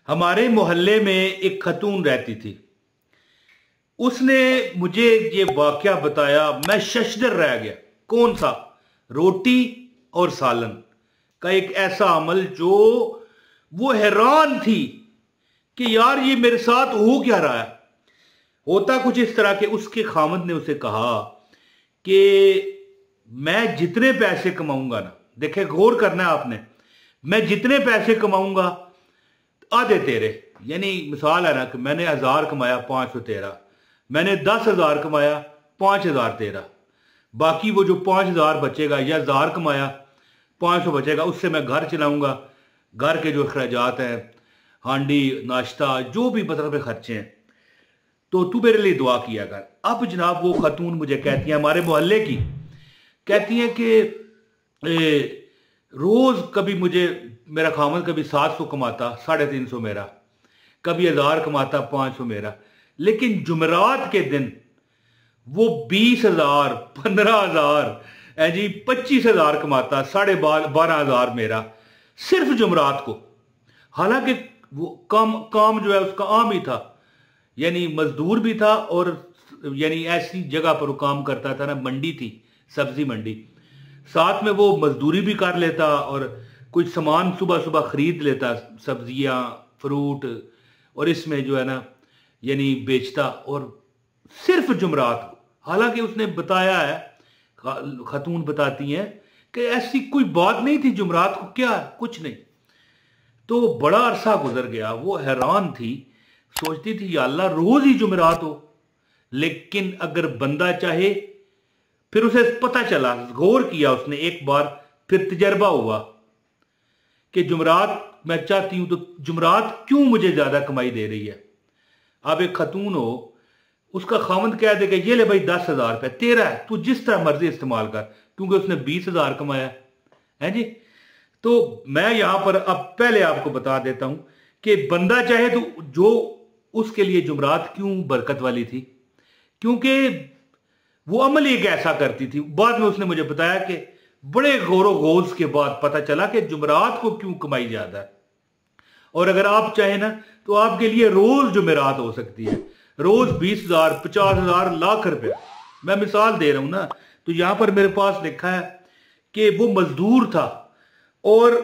हमारे मोहल्ले में एक खतून रहती थी। उसने मुझे ये वाकया बताया, मैं शशदर रह गया। कौन सा? रोटी और सालन का एक ऐसा अमल जो वो हैरान थी कि यार ये मेरे साथ हो क्या रहा है। होता कुछ इस तरह के, उसके खामद ने उसे कहा कि मैं जितने पैसे कमाऊंगा ना, देखे गौर करना है आपने, मैं जितने पैसे कमाऊंगा आधे तेरे। यानी मिसाल है ना कि मैंने 1000 कमाया 500 तेरा, मैंने 10,000 कमाया 5,000 तेरा, बाकी वो जो 5,000 बचेगा या 1000 कमाया 500 बचेगा, उससे मैं घर चलाऊंगा। घर के जो अखराजात हैं, हांडी नाश्ता जो भी मतलब खर्चे हैं, तो तू मेरे लिए दुआ किया कर। अब जनाब वो खातून मुझे कहती है, हमारे मोहल्ले की, कहती है कि रोज कभी मुझे मेरा खामन कभी 700 कमाता 350 मेरा, कभी 1000 कमाता 500 मेरा, लेकिन जुमेरात के दिन वो 20,000 15,000 जी 25,000 कमाता, 12,500 मेरा, सिर्फ जुमेरात को। हालांकि वो काम जो है उसका आम ही था, यानी मजदूर भी था और यानी ऐसी जगह पर वो काम करता था ना, मंडी थी, सब्जी मंडी, साथ में वो मजदूरी भी कर लेता और कुछ सामान सुबह सुबह खरीद लेता, सब्जियां फ्रूट, और इसमें जो है ना यानी बेचता, और सिर्फ जुमरात को। हालांकि उसने बताया है, खातून बताती हैं कि ऐसी कोई बात नहीं थी, जुमरात को क्या है, कुछ नहीं। तो बड़ा अरसा गुजर गया, वो हैरान थी, सोचती थी या अल्लाह रोज ही जुमरात हो। लेकिन अगर बंदा चाहे, फिर उसे पता चला, गौर किया उसने एक बार, फिर तजर्बा हुआ कि जुमरात मैं चाहती हूं तो जुमरात क्यों मुझे ज्यादा कमाई दे रही है। आप एक खतून हो, उसका खामंद कह दे कि ये ले भाई 10,000 रुपये तेरा है, तू जिस तरह मर्जी इस्तेमाल कर, क्योंकि उसने 20,000 कमाया है जी। तो मैं यहां पर अब पहले आपको बता देता हूं कि बंदा चाहे तो जो उसके लिए जुमरात क्यों बरकत वाली थी, क्योंकि वो अमल एक ऐसा करती थी। बाद में उसने मुझे बताया कि बड़े गौर गौज के बाद पता चला कि जुमरात को क्यों कमाई ज्यादा है। और अगर आप चाहें ना तो आपके लिए रोज जुमेरात हो सकती है, रोज 20,000 50,000 लाख रुपए। मैं मिसाल दे रहा हूं ना, तो यहां पर मेरे पास लिखा है कि वो मजदूर था और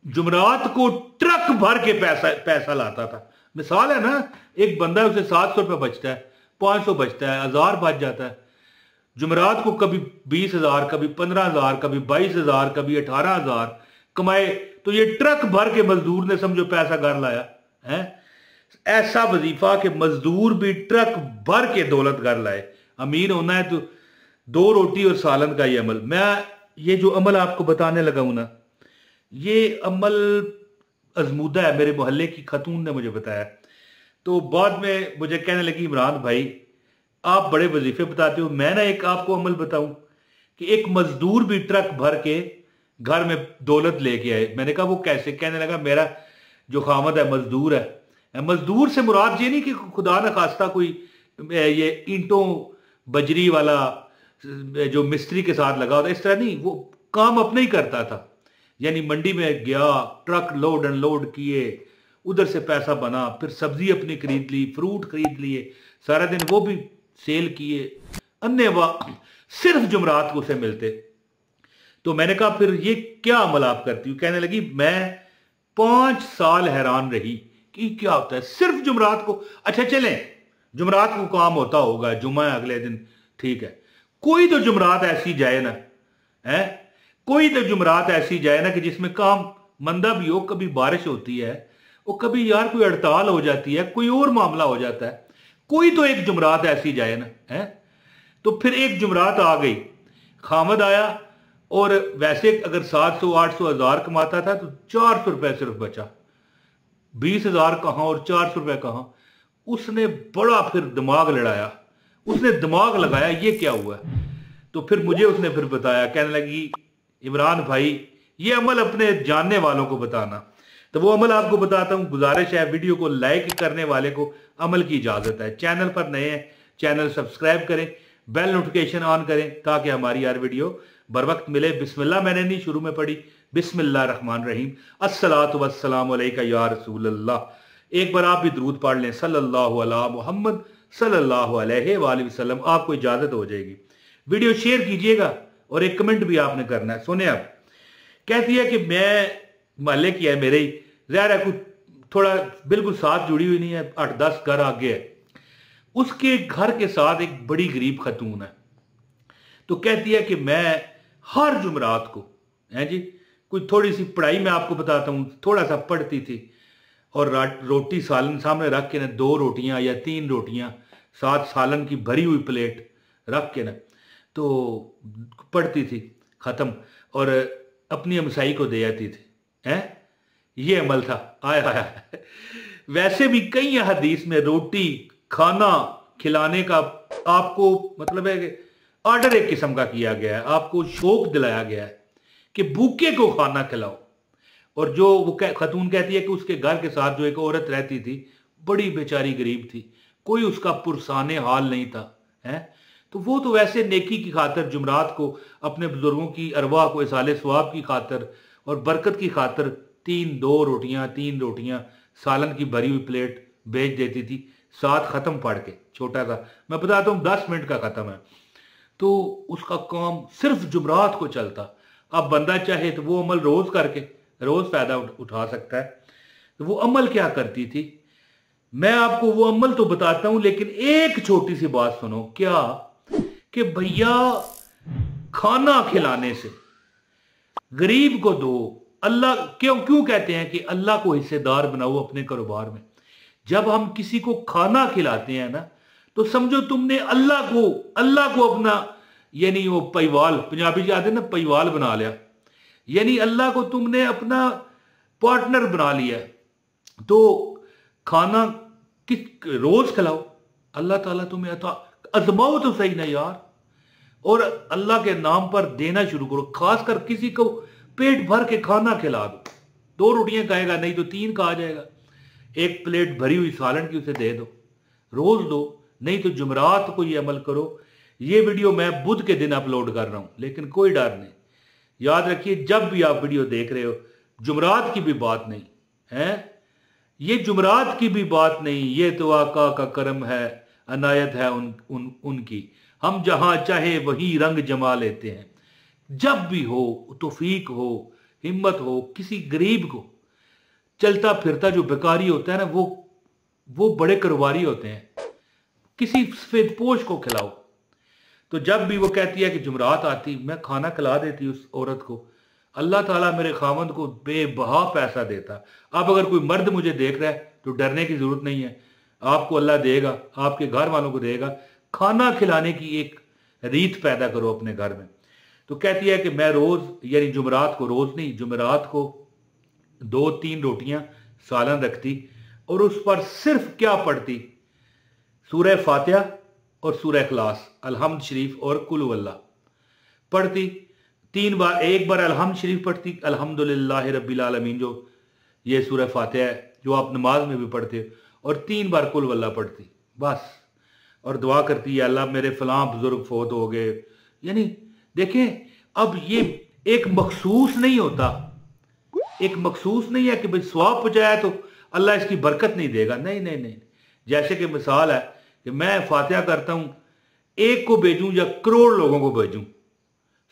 जुमरात को ट्रक भर के पैसा लाता था। मिसाल है ना, एक बंदा उसे 700 रुपये बचता है, 500 बचता है, 1000 बच जाता है। जुमरात को कभी 20,000, कभी 15,000, कभी 22,000, कभी 18,000 कमाए, तो ये ट्रक भर के मजदूर ने समझो पैसा घर लाया है। ऐसा वजीफा कि मजदूर भी ट्रक भर के दौलत घर लाए। अमीर होना है तो 2 रोटी और सालन का ये अमल। मैं ये जो अमल आपको बताने लगा हूं ना, ये अमल अजमूदा है, मेरे मोहल्ले की खतून ने मुझे बताया। तो बाद में मुझे कहने लगी, इमरान भाई आप बड़े वजीफे बताते हो, मैं ना एक आपको अमल बताऊं कि एक मजदूर भी ट्रक भर के घर में दौलत लेके आए। मैंने कहा वो कैसे? कहने लगा मेरा जो खामद है मजदूर है। मजदूर से मुराद ये नहीं कि खुदा न खास्ता कोई ये ईंटों बजरी वाला जो मिस्त्री के साथ लगा होता, इस तरह नहीं, वो काम अपने ही करता था। यानी मंडी में गया, ट्रक लोड अनलोड किए, उधर से पैसा बना, फिर सब्जी अपनी खरीद ली, फ्रूट खरीद लिए, सारा दिन वो भी सेल किए, अन्य सिर्फ जुमरात को उसे मिलते। तो मैंने कहा फिर ये क्या अमल आप करती हो? कहने लगी मैं 5 साल हैरान रही कि क्या होता है सिर्फ जुमरात को। अच्छा चलें, जुमरात को काम होता होगा, जुमा है अगले दिन, ठीक है, कोई तो जुमरात ऐसी जाए ना, है कोई तो जुमरात ऐसी जाए ना कि जिसमें काम मंदा भी हो, कभी बारिश होती है, और कभी यार कोई हड़ताल हो जाती है, कोई और मामला हो जाता है, कोई तो एक जुमरात ऐसी जाए ना, है। तो फिर एक जुमरात आ गई, खामद आया, और वैसे अगर 700 800 1000 कमाता था तो 400 रुपये सिर्फ बचा, 20,000 कहां और 400 रुपये कहां। उसने बड़ा फिर दिमाग लड़ाया, उसने दिमाग लगाया ये क्या हुआ। तो फिर मुझे उसने फिर बताया, कहने लगी इमरान भाई ये अमल अपने जानने वालों को बताना। तो वो अमल आपको बताता हूं। गुजारिश है, वीडियो को लाइक करने वाले को अमल की इजाजत है। चैनल पर नए हैं, चैनल सब्सक्राइब करें, बेल नोटिफिकेशन ऑन करें ताकि हमारी हर वीडियो बर वक्त मिले। बिस्मिल्लाह मैंने नहीं शुरू में पढ़ी, बिस्मिल्लाहिर्रहमानिर्रहीम, अस्सलातु वस्सलामु अलैका या रसूल अल्लाह। एक बार आप भी दरूद पढ़ लें सल्लल्लाहु अला मुहम्मद सल्लल्लाहु अलैहि वसल्लम, आपको इजाजत हो जाएगी। वीडियो शेयर कीजिएगा और एक कमेंट भी आपने करना है। सुने आप, कहती है कि मैं मोहल्ले की है, मेरे ही ज़ाहिर है, कुछ थोड़ा बिल्कुल साथ जुड़ी हुई नहीं है, 8-10 घर आगे है। उसके घर के साथ एक बड़ी गरीब खतून है। तो कहती है कि मैं हर जुमरात को, है जी, कोई थोड़ी सी पढ़ाई मैं आपको बताता हूँ, थोड़ा सा पढ़ती थी और रोटी सालन सामने रख के ना, 2 रोटियां या 3 रोटियां साथ सालन की भरी हुई प्लेट रख के ना, तो पढ़ती थी ख़त्म और अपनी हमसाई को दे आती थी। हैं, ये अमल था। आया वैसे भी कई हदीस में रोटी खाना खिलाने का आपको मतलब है कि ऑर्डर एक किस्म का किया गया है, आपको शौक दिलाया गया है कि भूखे को खाना खिलाओ। और जो वो खतून कहती है कि उसके घर के साथ जो एक औरत रहती थी, बड़ी बेचारी गरीब थी, कोई उसका पुरसाने हाल नहीं था, है तो वो तो वैसे नेकी की खातर जुमरात को अपने बुजुर्गों की अरवाह को इसाले सवाब की खातर और बरकत की खातर 3 रोटियां सालन की भरी हुई प्लेट भेज देती थी, साथ ख़त्म पढ़ के। छोटा सा मैं बताता हूँ, 10 मिनट का ख़त्म है। तो उसका काम सिर्फ जुमरात को चलता। अब बंदा चाहे तो वो अमल रोज करके रोज फायदा उठा सकता है। तो वो अमल क्या करती थी, मैं आपको वो अमल तो बताता हूं, लेकिन एक छोटी सी बात सुनो। क्या कि भैया खाना खिलाने से गरीब को दो। अल्लाह क्यों क्यों कहते हैं कि अल्लाह को हिस्सेदार बनाओ अपने कारोबार में। जब हम किसी को खाना खिलाते हैं ना, तो समझो तुमने अल्लाह को अपना, यानी वो परिवाल, पंजाबी जाते हैं ना, परिवाल बना लिया, यानी अल्लाह को तुमने अपना पार्टनर बना लिया। तो खाना किस रोज खिलाओ, अल्लाह ताला तुम्हें आजमाओ तो सही ना यार, और अल्लाह के नाम पर देना शुरू करो। खासकर किसी को पेट भर के खाना खिला दो, 2 रोटियां खाएगा, नहीं तो 3 खा जाएगा। एक प्लेट भरी हुई सालन की उसे दे दो, रोज दो, नहीं तो जुमरात को ये अमल करो। ये वीडियो मैं बुध के दिन अपलोड कर रहा हूं, लेकिन कोई डर नहीं। याद रखिए, जब भी आप वीडियो देख रहे हो, जुमरात की भी बात नहीं है, ये जुमरात की भी बात नहीं, ये तो आका का करम है, अनायत है उनकी। हम जहां चाहे वहीं रंग जमा लेते हैं। जब भी हो, तौफीक हो, हिम्मत हो, किसी गरीब को, चलता फिरता जो बेकारी होता है ना, वो बड़े कारोबारी होते हैं, किसी सफेदपोश को खिलाओ। तो जब भी वो कहती है कि जुमरात आती, मैं खाना खिला देती उस औरत को, अल्लाह ताला मेरे खामंद को बेबहा पैसा देता। अब अगर कोई मर्द मुझे देख रहा है तो डरने की जरूरत नहीं है, आपको अल्लाह देगा, आपके घर वालों को देगा। खाना खिलाने की एक रीत पैदा करो अपने घर में। तो कहती है कि मैं रोज, यानी जुमरात को रोज नहीं, जुमरात को 2-3 रोटियां सालन रखती और उस पर सिर्फ क्या पढ़ती, सूरह फातिहा और सूरह इखलास, अलहम्द शरीफ और कुल वल्लाह पढ़ती 3 बार। एक बार अलहम्द शरीफ पढ़ती, अल्हम्दुलिल्लाह रब्बिल आलमीन, जो ये सूरह फातिहा है, जो आप नमाज में भी पढ़ते हो, और 3 बार कुल वल्लाह पढ़ती बस। और दुआ करती है, अल्लाह मेरे फलां बुजुर्ग फौत हो गए। यानी देखें, अब ये एक मखसूस नहीं होता, एक मखसूस नहीं है कि भाई सवाब पहुंचाया तो अल्लाह इसकी बरकत नहीं देगा। नहीं नहीं नहीं, जैसे कि मिसाल है कि मैं फातिहा करता हूं, एक को भेजूं या करोड़ लोगों को भेजूं,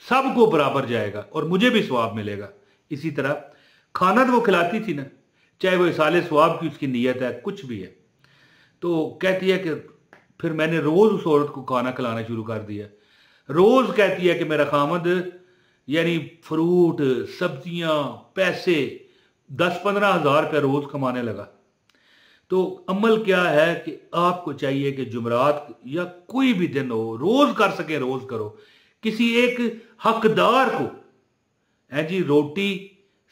सबको बराबर जाएगा और मुझे भी सवाब मिलेगा। इसी तरह खाना तो वो खिलाती थी ना, चाहे वो इसाले सवाब की उसकी नीयत है, कुछ भी है। तो कहती है कि फिर मैंने रोज उस औरत को खाना खिलाना शुरू कर दिया। रोज कहती है कि मेरा खामद, यानी फ्रूट, सब्जियां, पैसे 10-15 हज़ार रुपया रोज कमाने लगा। तो अमल क्या है कि आपको चाहिए कि जुमरात या कोई भी दिन हो, रोज कर सके रोज करो। किसी एक हकदार को है जी, रोटी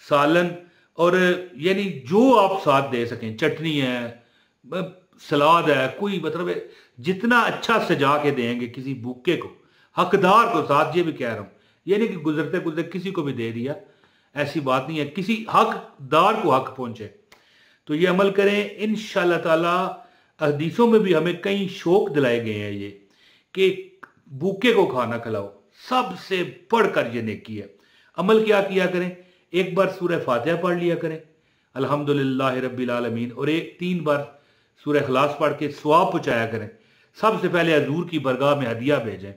सालन और यानी जो आप साथ दे सकें, चटनी है, सलाद है, कोई मतलब है, जितना अच्छा सजा के देंगे किसी भूखे को, हकदार को साथ, ये भी कह रहा हूं, यानी कि गुजरते गुजरते किसी को भी दे दिया, ऐसी बात नहीं है, किसी हकदार को हक पहुंचे। तो ये अमल करें इंशाअल्लाह ताला। हदीसों में भी हमें कई शौक दिलाए गए हैं ये कि भूखे को खाना खिलाओ, सबसे बढ़कर ये नेकी है। अमल क्या किया करें, एक बार सूरह फातिहा पढ़ लिया करें अल्हम्दुलिल्लाह रब्बिल आलमीन, और 3 बार सूरह इखलास पढ़ के सवाब पहुँचाया करें। सबसे पहले हजूर की बरगाह में हदिया भेजें,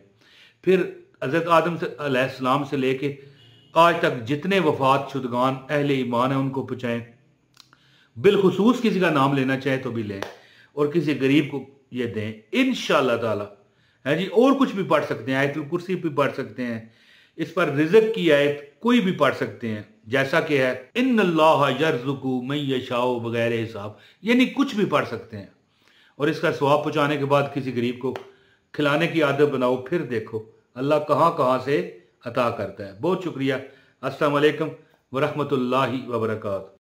फिर हज़रत आदम अलैहिस्सलाम से लेके आज तक जितने वफात शुदगान अहले ईमान हैं उनको पहुँचाएँ। बिलखुसूस किसी का नाम लेना चाहे तो भी लें और किसी गरीब को ये दें इंशाअल्लाह ताला, है जी। और कुछ भी पढ़ सकते हैं, आयतुल कुर्सी भी पढ़ सकते हैं, इस पर रिज़्क की आयत कोई भी पढ़ सकते हैं, जैसा कि है इन्नल्लाह यर्ज़ुकु मन यशाउ बगैर हिसाब, यानी कुछ भी पढ़ सकते हैं। और इसका सवाब पहुँचाने के बाद किसी गरीब को खिलाने की आदत बनाओ, फिर देखो अल्लाह कहाँ कहाँ से अता करता है। बहुत शुक्रिया। अस्सलाम वालेकुम व रहमतुल्लाहि व बरकातहू।